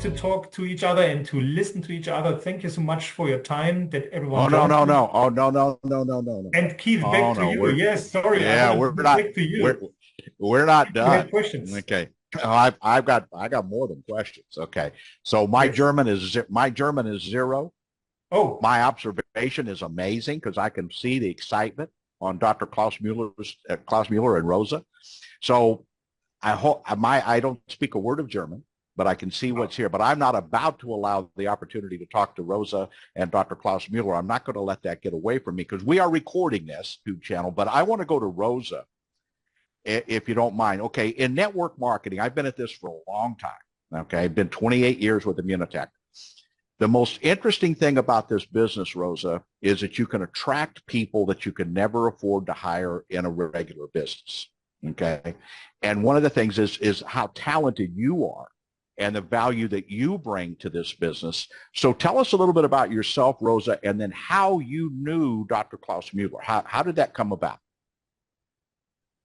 to talk to each other and to listen to each other. Thank you so much for your time that Oh everyone no joined no you. no! Oh no no no no no no! And Keith, back Oh to no, you. Yes, sorry, I yeah, want to we're go not back to we're you. we're not You had done. questions. Okay, I got more than questions. Okay, so Yes. my German is zero. Oh, My observation is amazing because I can see the excitement on Dr. Klaus Mueller and Rosa. So I hope I don't speak a word of German, but I can see what's here. But I'm not about to allow the opportunity to talk to Rosa and Dr. Klaus Mueller. I'm not going to let that get away from me because we are recording this YouTube channel. But I want to go to Rosa, if you don't mind. Okay, in network marketing, I've been at this for a long time. Okay, I've been 28 years with Immunotech. The most interesting thing about this business, Rosa, is that you can attract people that you can never afford to hire in a regular business. Okay. And one of the things is how talented you are and the value that you bring to this business. So tell us a little bit about yourself, Rosa, and then how you knew Dr. Klaus Mueller. How did that come about?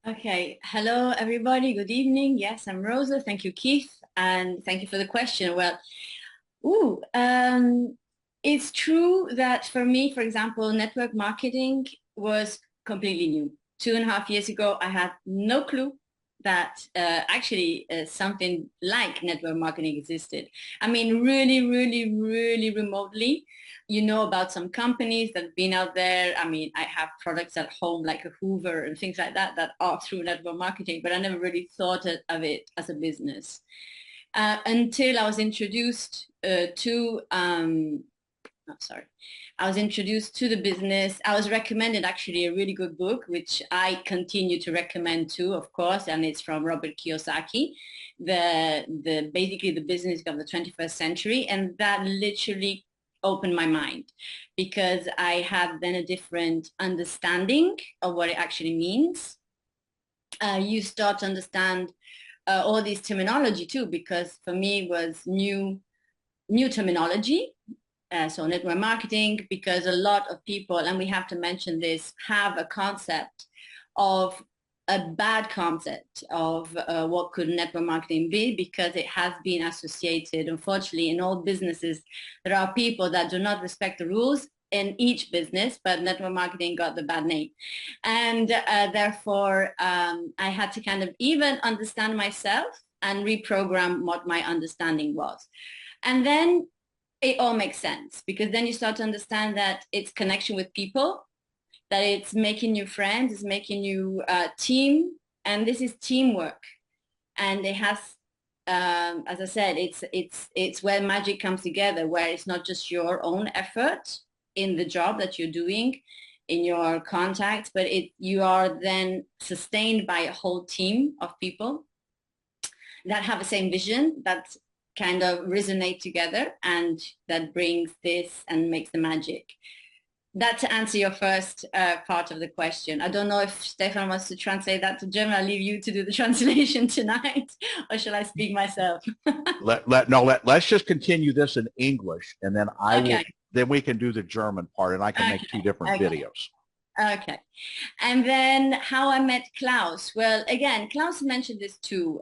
Okay, hello everybody. Good evening. Yes, I'm Rosa. Thank you, Keith, and thank you for the question. Well, ooh, it's true that for me, for example, network marketing was completely new. 2.5 years ago, I had no clue that actually something like network marketing existed. I mean, really, really, really remotely. You know about some companies that have been out there. I mean, I have products at home like a Hoover and things like that that are through network marketing, but I never really thought of it as a business until I was introduced sorry. I was introduced to the business. I was recommended actually a really good book, which I continue to recommend too, of course, and it's from Robert Kiyosaki, the basically the business of the 21st century, and that literally opened my mind because I have then a different understanding of what it actually means. You start to understand all these terminology too, because for me it was new terminology. So network marketing, because a lot of people, and we have to mention this, have a concept of a bad concept of what could network marketing be, because it has been associated, unfortunately, in all businesses. There are people that do not respect the rules in each business, but network marketing got the bad name. And therefore, I had to kind of even understand myself and reprogram what my understanding was. And then it all makes sense because then you start to understand that it's connection with people, that it's making new friends, it's making new team, and this is teamwork. And it has, as I said, it's where magic comes together, where it's not just your own effort in the job that you're doing, in your contacts, but you are then sustained by a whole team of people that have the same vision, that kind of resonate together, and that brings this and makes the magic. That to answer your first part of the question. I don't know if Stefan wants to translate that to German. I'll leave you to do the translation tonight, or shall I speak myself? Let's just continue this in English, and then Okay, then we can do the German part, and I can make two okay, different okay, videos. okay. And then how I met Klaus. Well, again, Klaus mentioned this too.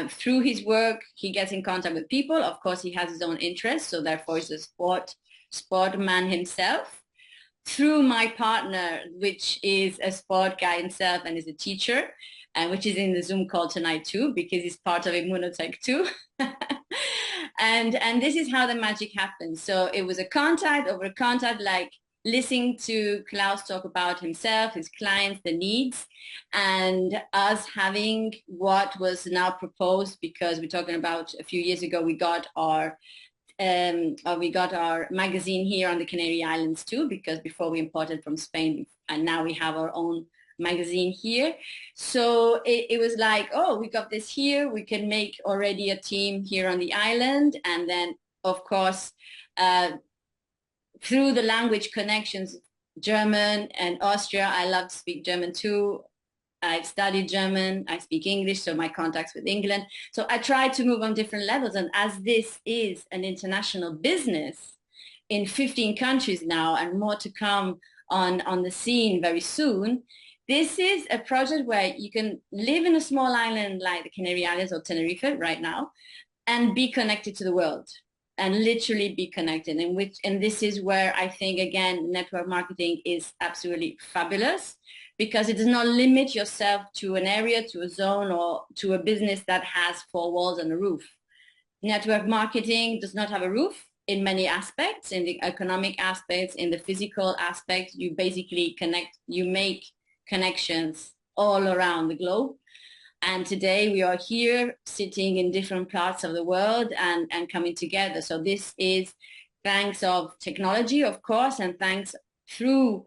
Through his work, he gets in contact with people. Of course, he has his own interests, so therefore he's a sport man himself. Through my partner, which is a sport guy himself and is a teacher, and which is in the Zoom call tonight too, because he's part of Immunotech too. And this is how the magic happens. So it was a contact over contact, like listening to Klaus talk about himself, his clients, the needs, and us having what was now proposed, because we're talking about a few years ago, we got our magazine here on the Canary Islands too, because before we imported from Spain, and now we have our own magazine here. So it was like, oh, we got this here. We can make already a team here on the island. And then, of course, uh, through the language connections, German and Austria, I love to speak German too. I've studied German, I speak English, so my contacts with England. So I try to move on different levels. And as this is an international business in 15 countries now and more to come on the scene very soon, this is a project where you can live in a small island like the Canary Islands or Tenerife right now, and be connected to the world and literally be connected. And this is where I think, again, network marketing is absolutely fabulous, because it does not limit yourself to an area, to a zone, or to a business that has four walls and a roof. Network marketing does not have a roof in many aspects, in the economic aspects, in the physical aspects. You basically you make connections all around the globe. And today we are here sitting in different parts of the world and coming together. So this is thanks of technology, of course, and thanks through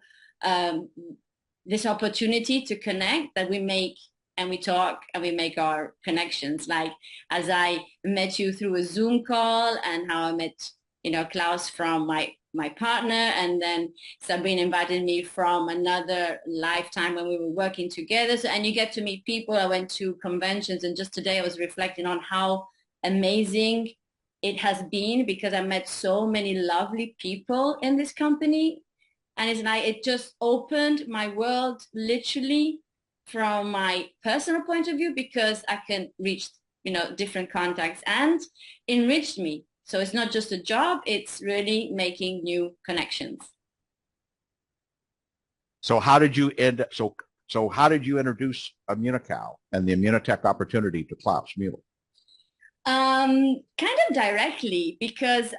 this opportunity to connect that we make, and we talk and we make our connections. Like as I met you through a Zoom call, and how I met, Klaus from my partner, and then Sabine invited me from another lifetime when we were working together. So, and you get to meet people. I went to conventions, and just today I was reflecting on how amazing it has been, because I met so many lovely people in this company. And it's like, it just opened my world literally from my personal point of view, because I can reach, different contacts, and enriched me. So it's not just a job, it's really making new connections. So how did you so how did you introduce Immunocal and the Immunotech opportunity to Klaus Mueller? Kind of directly, because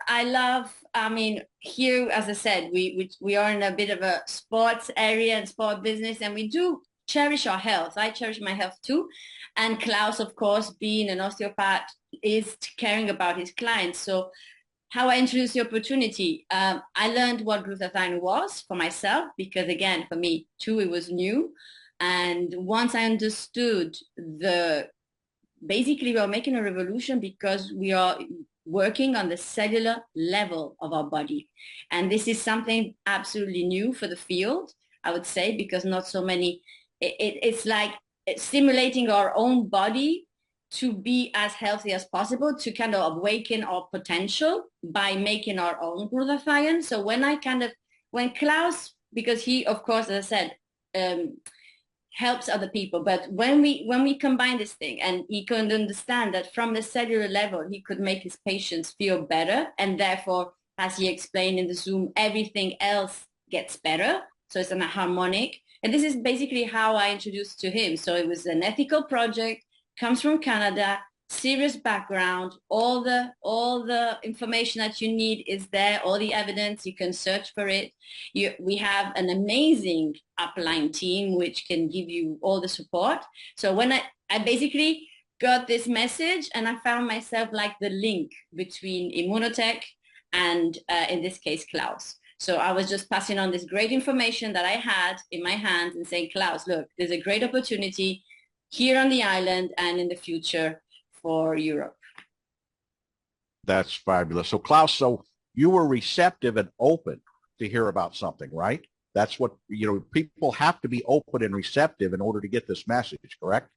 here, as I said, we are in a bit of a sports area and sport business, and we do cherish our health. I cherish my health too. And Klaus, of course, being an osteopath, is caring about his clients. So how I introduced the opportunity, I learned what glutathione was for myself, because again, for me too, it was new. And once I understood basically we are making a revolution, because we are working on the cellular level of our body. And this is something absolutely new for the field, I would say, because not so many, it's like stimulating our own body to be as healthy as possible, to kind of awaken our potential by making our own glutathione. So when Klaus, because he, of course, as I said, helps other people, but when we combine this thing, and he could understand that from the cellular level, he could make his patients feel better, and therefore, as he explained in the Zoom, everything else gets better. So it's a harmonic. And this is basically how I introduced to him. So it was an ethical project, comes from Canada, serious background, all the information that you need is there, all the evidence, you can search for it. We have an amazing upline team which can give you all the support. So when I basically got this message, and I found myself like the link between Immunotech and in this case, Klaus. So I was just passing on this great information that I had in my hands and saying, Klaus, look, there's a great opportunity here on the island and in the future for Europe. That's fabulous. So Klaus, so you were receptive and open to hear about something, right? That's what, people have to be open and receptive in order to get this message, correct?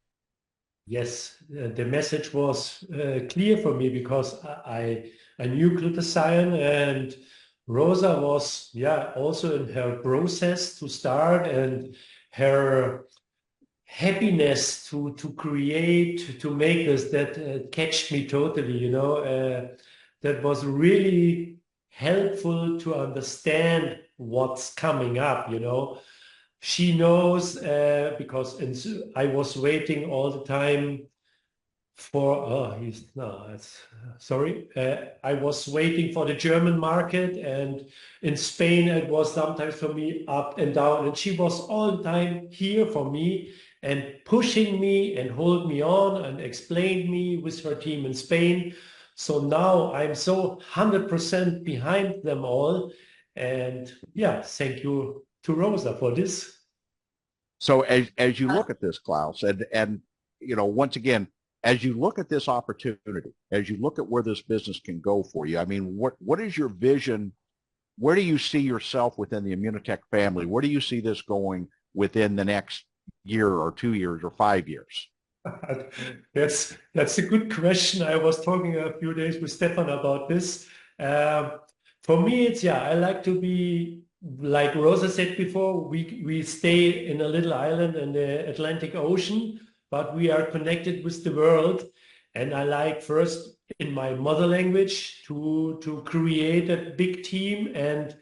Yes, the message was clear for me, because I knew glutathione, and Rosa was, also in her process to start, and her happiness to create, to make this, that catched me totally, that was really helpful to understand what's coming up, She knows, because I was waiting all the time for, I was waiting for the German market, and in Spain it was sometimes for me up and down, and she was all the time here for me and pushing me and hold me on and explained me with her team in Spain. So now I'm so 100% behind them all. And thank you to Rosa for this. So as you look at this, Klaus, and once again, as you look at this opportunity, as you look at where this business can go for you, I mean, what is your vision? Where do you see yourself within the Immunotech family? Where do you see this going within the next year or 2 years or 5 years? That's a good question. I was talking a few days with Stefan about this. For me, it's, I like to be, like Rosa said before, we stay in a little island in the Atlantic Ocean, but we are connected with the world. And I like first in my mother language to create a big team. And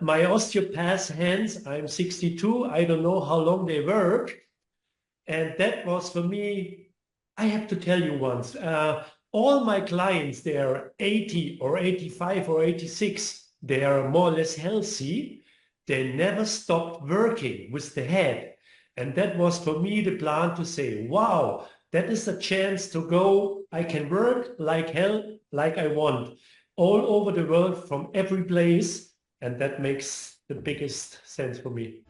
my osteopath hands, I'm 62, I don't know how long they work. And that was for me, I have to tell you once, all my clients, they are 80 or 85 or 86, they are more or less healthy. They never stopped working with the head. And that was for me the plan to say, wow, that is a chance to go. I can work like hell, like I want, all over the world from every place. And that makes the biggest sense for me.